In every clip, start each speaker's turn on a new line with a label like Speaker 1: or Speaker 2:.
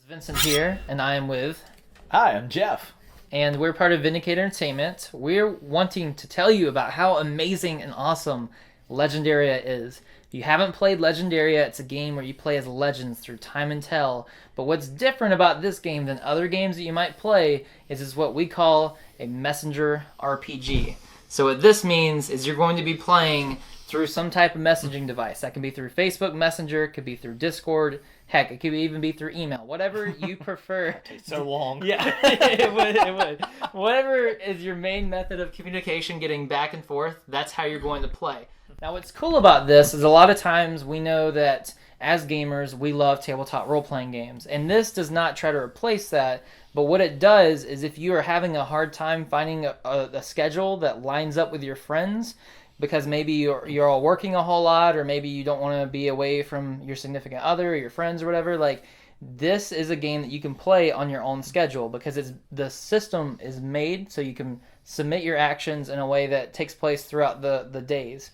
Speaker 1: Vincent here, and I am with,
Speaker 2: Hi, I'm Jeff.
Speaker 1: and we're part of Vindicated Entertainment. We're wanting to tell you about how amazing and awesome Legendaria is. If you haven't played Legendaria, it's a game where you play as legends through time and tell. But what's different about this game than other games that you might play is it's what we call a messenger RPG. So what this means is you're going to be playing through some type of messaging device. That can be through Facebook Messenger, it could be through Discord, heck, it could even be through email. Whatever you prefer.
Speaker 2: Takes so long.
Speaker 1: Yeah, it would. Whatever is your main method of communication, getting back and forth, that's how you're going to play. Now, what's cool about this is a lot of times we know that as gamers, we love tabletop role-playing games. And this does not try to replace that, but what it does is if you are having a hard time finding a schedule that lines up with your friends, because maybe you're all working a whole lot, or maybe you don't want to be away from your significant other or your friends or whatever, like, this is a game that you can play on your own schedule because the system is made so you can submit your actions in a way that takes place throughout the days.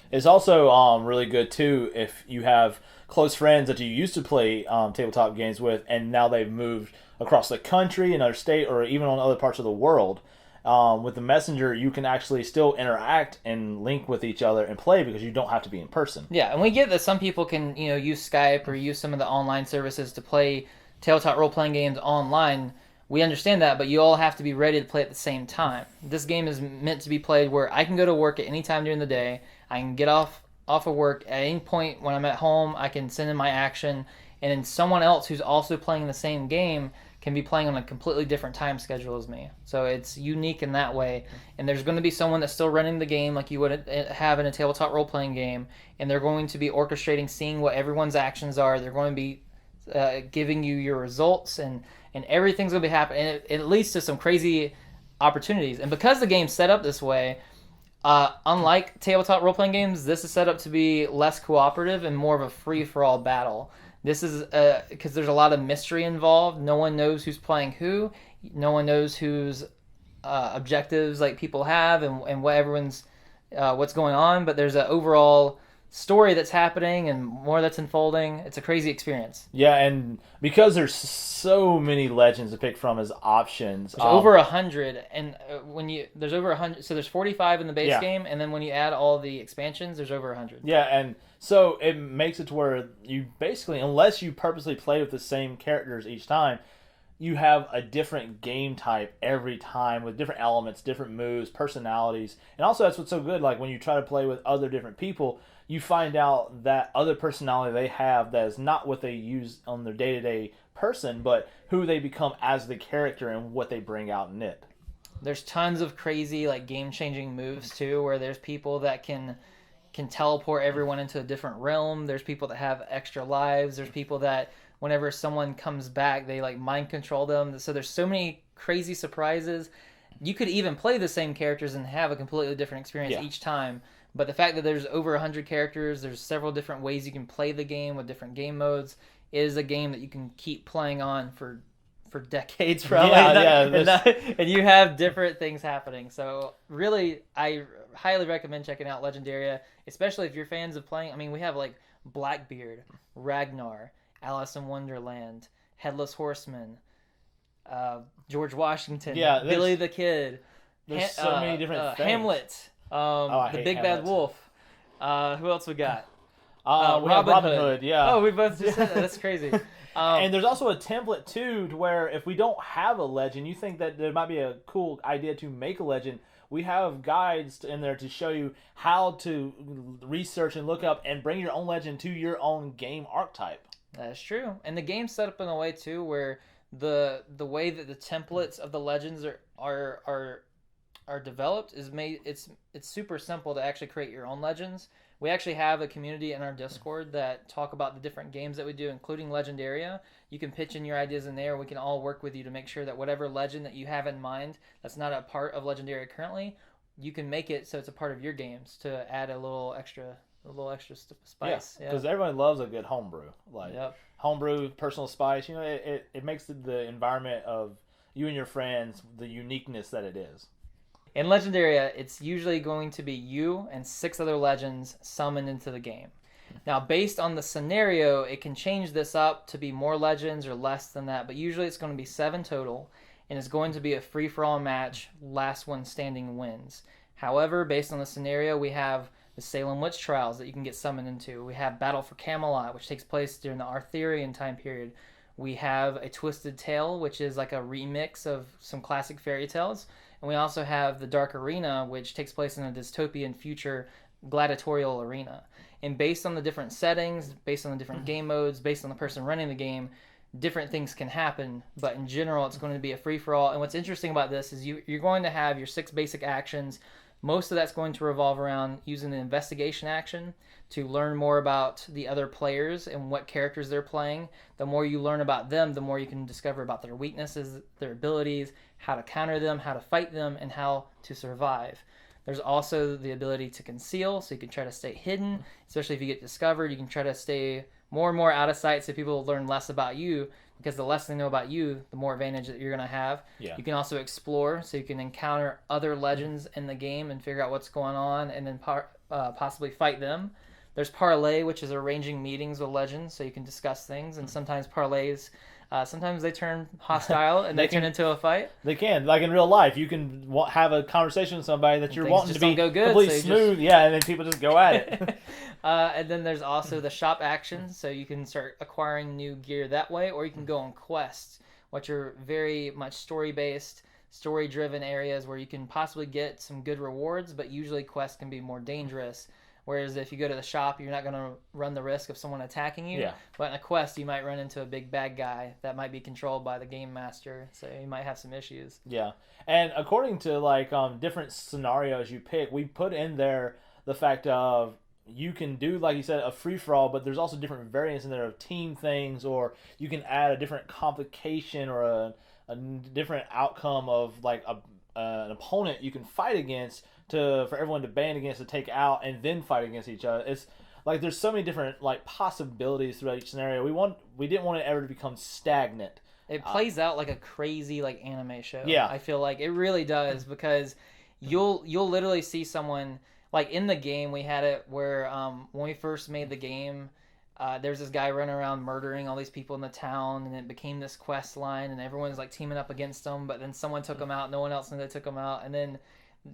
Speaker 2: It's also really good too if you have close friends that you used to play tabletop games with, and now they've moved across the country, another state, or even on other parts of the world. With the messenger, you can actually still interact and link with each other and play because you don't have to be in person.
Speaker 1: Yeah, and we get that some people can, use Skype or use some of the online services to play tabletop role-playing games online. We understand that, but you all have to be ready to play at the same time. This game is meant to be played where I can go to work at any time during the day. I can get off of work at any point when I'm at home. I can send in my action, and then someone else who's also playing the same game can be playing on a completely different time schedule as me. So it's unique in that way. And there's going to be someone that's still running the game like you would have in a tabletop role-playing game, and they're going to be orchestrating, seeing what everyone's actions are. They're going to be giving you your results, and everything's going to be happening. And it leads to some crazy opportunities. And because the game's set up this way, unlike tabletop role-playing games, this is set up to be less cooperative and more of a free-for-all battle. This is because there's a lot of mystery involved. No one knows who's playing who. No one knows whose objectives like people have and what everyone's what's going on. But there's an overall story that's happening and more that's unfolding. It's a crazy experience.
Speaker 2: Yeah, and because there's so many legends to pick from as options,
Speaker 1: There's over 100, and there's over 100. So there's 45 in the base game, and then when you add all the expansions, there's over 100.
Speaker 2: Yeah, and so it makes it to where you basically, unless you purposely play with the same characters each time, you have a different game type every time with different elements, different moves, personalities. And also that's what's so good, like when you try to play with other different people, you find out that other personality they have that is not what they use on their day-to-day person, but who they become as the character and what they bring out in it.
Speaker 1: There's tons of crazy like game-changing moves too, where there's people that can teleport everyone into a different realm. There's people that have extra lives. There's people that whenever someone comes back, they like mind control them. So there's so many crazy surprises. You could even play the same characters and have a completely different experience each time. But the fact that there's over 100 characters, there's several different ways you can play the game with different game modes, is a game that you can keep playing on for decades probably. And you have different things happening. So really, I highly recommend checking out Legendaria, especially if you're fans of playing. I mean, we have like Blackbeard, Ragnar, Alice in Wonderland, Headless Horseman, George Washington, Billy the Kid.
Speaker 2: There's so many different things.
Speaker 1: Hamlet, the Big
Speaker 2: Hamlet.
Speaker 1: Bad Wolf. Who else we got?
Speaker 2: We have Robin Hood, yeah.
Speaker 1: Oh, we both just said that. That's crazy.
Speaker 2: And there's also a template too, to where if we don't have a legend, you think that there might be a cool idea to make a legend. We have guides in there to show you how to research and look up and bring your own legend to your own game archetype.
Speaker 1: That's true, and the game's set up in a way too where the way that the templates of the legends are developed is made. It's super simple to actually create your own legends. We actually have a community in our Discord that talk about the different games that we do, including Legendaria. You can pitch in your ideas in there. We can all work with you to make sure that whatever legend that you have in mind that's not a part of Legendaria currently, you can make it so it's a part of your games to add a little extra spice.
Speaker 2: Yeah, because everyone loves a good homebrew. Like homebrew, personal spice. It makes the environment of you and your friends the uniqueness that it is.
Speaker 1: In Legendaria, it's usually going to be you and 6 other legends summoned into the game. Now, based on the scenario, it can change this up to be more legends or less than that, but usually it's going to be 7 total, and it's going to be a free-for-all match. Last one standing wins. However, based on the scenario, we have the Salem Witch Trials that you can get summoned into. We have Battle for Camelot, which takes place during the Arthurian time period. We have a Twisted Tale, which is like a remix of some classic fairy tales. And we also have the Dark Arena, which takes place in a dystopian future gladiatorial arena. And based on the different settings, based on the different game modes, based on the person running the game, different things can happen. But in general, it's going to be a free-for-all. And what's interesting about this is you're going to have your 6 basic actions. Most of that's going to revolve around using the investigation action to learn more about the other players and what characters they're playing. The more you learn about them, the more you can discover about their weaknesses, their abilities, how to counter them, how to fight them, and how to survive. There's also the ability to conceal, so you can try to stay hidden, especially if you get discovered. You can try to stay more and more out of sight so people learn less about you, because the less they know about you, the more advantage that you're going to have.
Speaker 2: Yeah.
Speaker 1: You can also explore, so you can encounter other legends in the game and figure out what's going on, and then possibly fight them. There's parlay, which is arranging meetings with legends, so you can discuss things, and sometimes parlays, sometimes they turn hostile and they turn into a fight.
Speaker 2: They can, like in real life, you can have a conversation with somebody that you're wanting to be completely smooth, and then people just go at it.
Speaker 1: And then there's also the shop actions, so you can start acquiring new gear that way, or you can go on quests, which are very much story-based, story-driven areas where you can possibly get some good rewards, but usually quests can be more dangerous. Whereas if you go to the shop, you're not going to run the risk of someone attacking you.
Speaker 2: Yeah.
Speaker 1: But in a quest, you might run into a big bad guy that might be controlled by the game master, so you might have some issues.
Speaker 2: Yeah. And according to like different scenarios you pick, we put in there the fact of you can do, like you said, a free-for-all, but there's also different variants in there of team things, or you can add a different complication or a different outcome of like an opponent you can fight against for everyone to band against, to take out, and then fight against each other. It's like there's so many different like possibilities throughout each scenario. We didn't want it ever to become stagnant.
Speaker 1: It plays out like a crazy like anime show.
Speaker 2: Yeah.
Speaker 1: I feel like it really does, because you'll literally see someone like in the game. We had it where when we first made the game, there's this guy running around murdering all these people in the town, and it became this quest line, and everyone's like teaming up against him. But then someone took him out. No one else knew they took him out, and then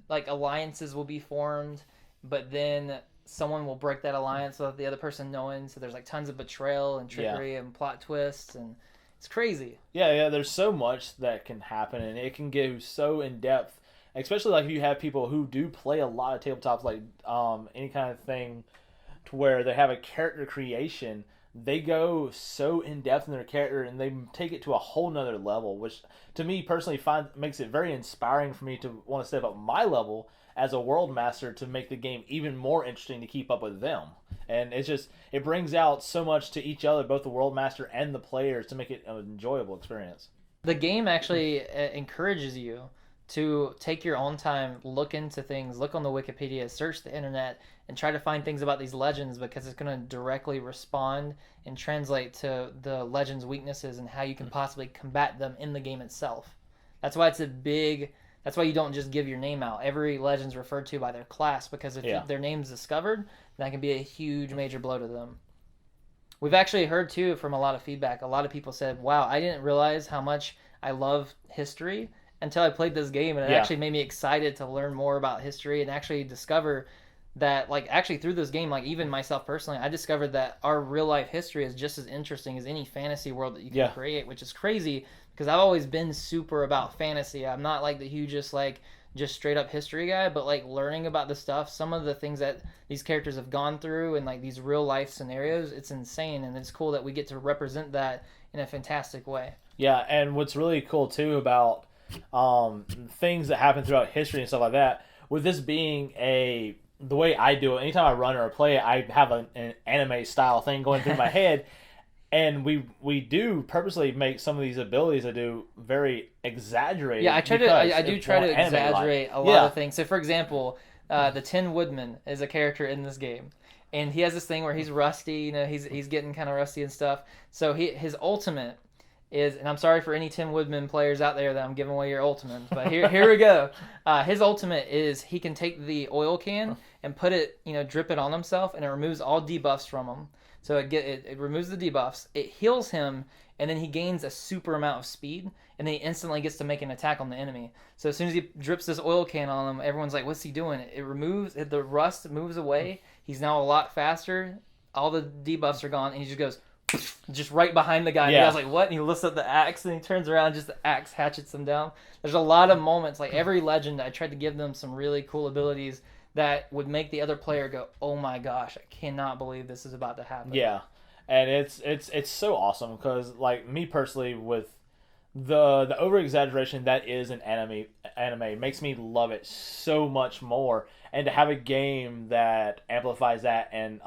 Speaker 1: like alliances will be formed, but then someone will break that alliance without the other person knowing. So there's like tons of betrayal and trickery and plot twists, and it's crazy.
Speaker 2: Yeah. There's so much that can happen, and it can go so in depth. Especially like if you have people who do play a lot of tabletops, like any kind of thing, to where they have a character creation. They go so in depth in their character, and they take it to a whole nother level, which to me personally makes it very inspiring for me to want to step up my level as a world master to make the game even more interesting to keep up with them. And it brings out so much to each other, both the world master and the players, to make it an enjoyable experience.
Speaker 1: The game actually encourages you to take your own time, look into things, look on the Wikipedia, search the internet, and try to find things about these legends, because it's going to directly respond and translate to the legend's weaknesses and how you can possibly combat them in the game itself. That's why that's why you don't just give your name out. Every legend's referred to by their class, because if their name's discovered, that can be a huge major blow to them. We've actually heard too from a lot of feedback. A lot of people said, wow, I didn't realize how much I love history until I played this game, and it actually made me excited to learn more about history and actually discover that, like, actually through this game, like, even myself personally, I discovered that our real life history is just as interesting as any fantasy world that you can create, which is crazy, because I've always been super about fantasy. I'm not like the hugest, like, just straight up history guy, but like learning about the stuff, some of the things that these characters have gone through and like these real life scenarios, it's insane, and it's cool that we get to represent that in a fantastic way.
Speaker 2: Yeah, and what's really cool too about things that happen throughout history and stuff like that, with this being the way I do it, anytime I run or play it, I have an anime style thing going through my head, and we do purposely make some of these abilities I do very exaggerated.
Speaker 1: Yeah, I do try to exaggerate a lot of things. So for example, the Tin Woodman is a character in this game, and he has this thing where he's rusty, he's getting kind of rusty and stuff. So his ultimate is, and I'm sorry for any Tim Woodman players out there that I'm giving away your ultimate, but here we go. His ultimate is he can take the oil can and put it, drip it on himself, and it removes all debuffs from him. So it removes the debuffs, it heals him, and then he gains a super amount of speed, and then he instantly gets to make an attack on the enemy. So as soon as he drips this oil can on him, everyone's like, what's he doing? It removes, the rust moves away, he's now a lot faster, all the debuffs are gone, and he just goes just right behind the guy. And the guy's like, what? And he lifts up the axe, and he turns around, and just the axe hatchets him down. There's a lot of moments, like every legend, I tried to give them some really cool abilities that would make the other player go, oh my gosh, I cannot believe this is about to happen.
Speaker 2: Yeah, and it's so awesome because, like, me personally, with the over exaggeration that is an anime makes me love it so much more, and to have a game that amplifies that and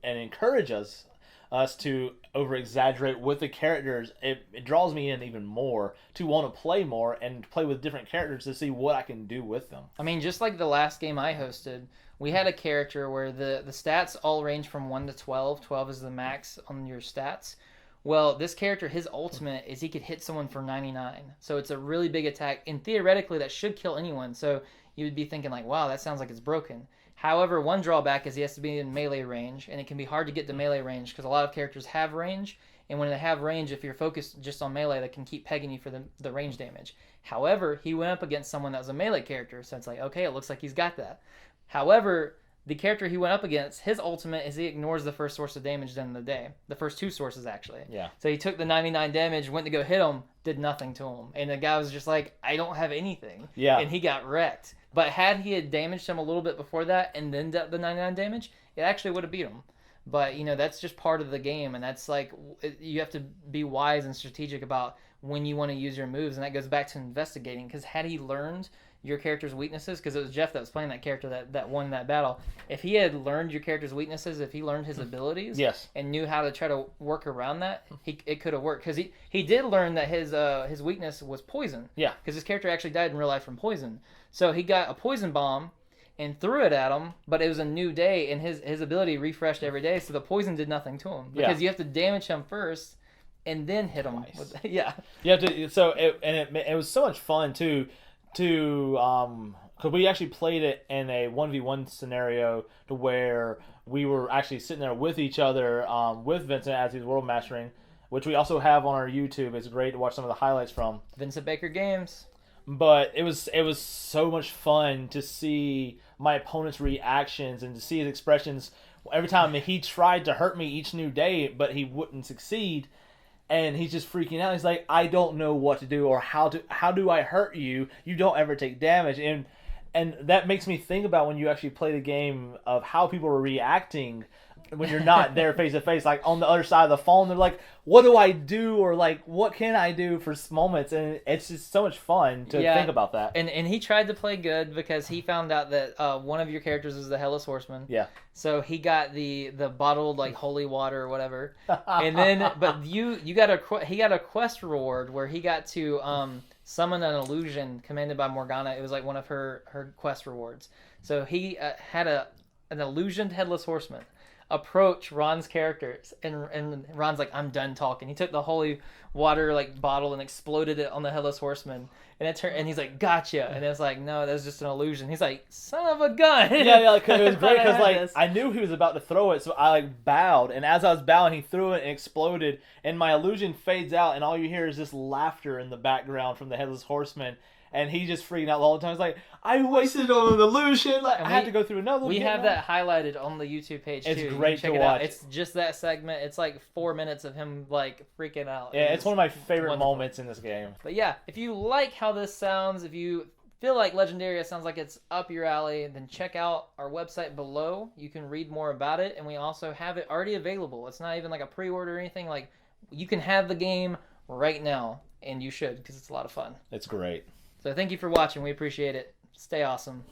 Speaker 2: encourages us to over exaggerate with the characters, it draws me in even more to want to play more and play with different characters to see what I can do with them.
Speaker 1: I mean, just like the last game I hosted, we had a character where the stats all range from 1 to 12. 12 is the max on your stats. Well, this character, his ultimate is he could hit someone for 99. So it's a really big attack, and theoretically that should kill anyone. So you would be thinking like, wow, that sounds like it's broken. However, one drawback is he has to be in melee range, and it can be hard to get to melee range because a lot of characters have range, and when they have range, if you're focused just on melee, they can keep pegging you for the range damage. However, he went up against someone that was a melee character, so it's like, okay, it looks like he's got that. However, the character he went up against, his ultimate is he ignores the first source of damage done in the day. The first two sources, actually.
Speaker 2: Yeah.
Speaker 1: So he took the 99 damage, went to go hit him, did nothing to him. And the guy was just like, I don't have anything.
Speaker 2: Yeah.
Speaker 1: And he got wrecked. But had he had damaged him a little bit before that and then dealt the 99 damage, it actually would have beat him. But, that's just part of the game. And that's like, you have to be wise and strategic about when you want to use your moves. And that goes back to investigating. Because had he learned your character's weaknesses, because it was Jeff that was playing that character that won that battle, if he had learned your character's weaknesses, if he learned his abilities,
Speaker 2: yes,
Speaker 1: and knew how to try to work around that, it could have worked. Because he did learn that his weakness was poison.
Speaker 2: Yeah.
Speaker 1: Because his character actually died in real life from poison. So he got a poison bomb and threw it at him, but it was a new day, and his ability refreshed every day, so the poison did nothing to him. Because you have to damage him first and then hit him. Yeah.
Speaker 2: You have to. So it was so much fun too. Because we actually played it in a 1v1 scenario to where we were actually sitting there with each other, with Vincent as he's world mastering, which we also have on our YouTube. It's great to watch some of the highlights from
Speaker 1: Vincent Baker Games.
Speaker 2: But it was so much fun to see my opponent's reactions and to see his expressions every time he tried to hurt me each new day, but he wouldn't succeed. And he's just freaking out. He's like, I don't know what to do, or how do I hurt you? You don't ever take damage. And that makes me think about when you actually play the game of how people are reacting when you're not there face to face, like on the other side of the phone. They're like, what do I do? Or like, what can I do for moments? And it's just so much fun to think about that.
Speaker 1: And he tried to play good because he found out that one of your characters is the Headless Horseman.
Speaker 2: Yeah.
Speaker 1: So he got the bottled like holy water or whatever. And then, but he got a quest reward where he got to summon an illusion commanded by Morgana. It was like one of her quest rewards. So he had an illusioned Headless Horseman approach Ron's characters, and Ron's like, I'm done talking. He took the holy water like bottle and exploded it on the Headless Horseman, and he's like, gotcha. And it's like, no, that's just an illusion. He's like, son of a gun.
Speaker 2: Yeah, like, it was great because like I knew he was about to throw it, so I like bowed, and as I was bowing, he threw it and exploded, and my illusion fades out, and all you hear is this laughter in the background from the Headless Horseman. And he just freaking out the whole time. He's like, I wasted on an illusion. Like, I had to go through another one.
Speaker 1: We have that highlighted on the YouTube page, too.
Speaker 2: It's great to watch.
Speaker 1: Out. It's just that segment. It's like 4 minutes of him, like, freaking out.
Speaker 2: Yeah, it's one of my favorite moments in this game.
Speaker 1: But yeah, if you like how this sounds, if you feel like Legendaria sounds like it's up your alley, then check out our website below. You can read more about it, and we also have it already available. It's not even like a pre-order or anything. Like, you can have the game right now, and you should, because it's a lot of fun.
Speaker 2: It's great.
Speaker 1: So thank you for watching. We appreciate it. Stay awesome.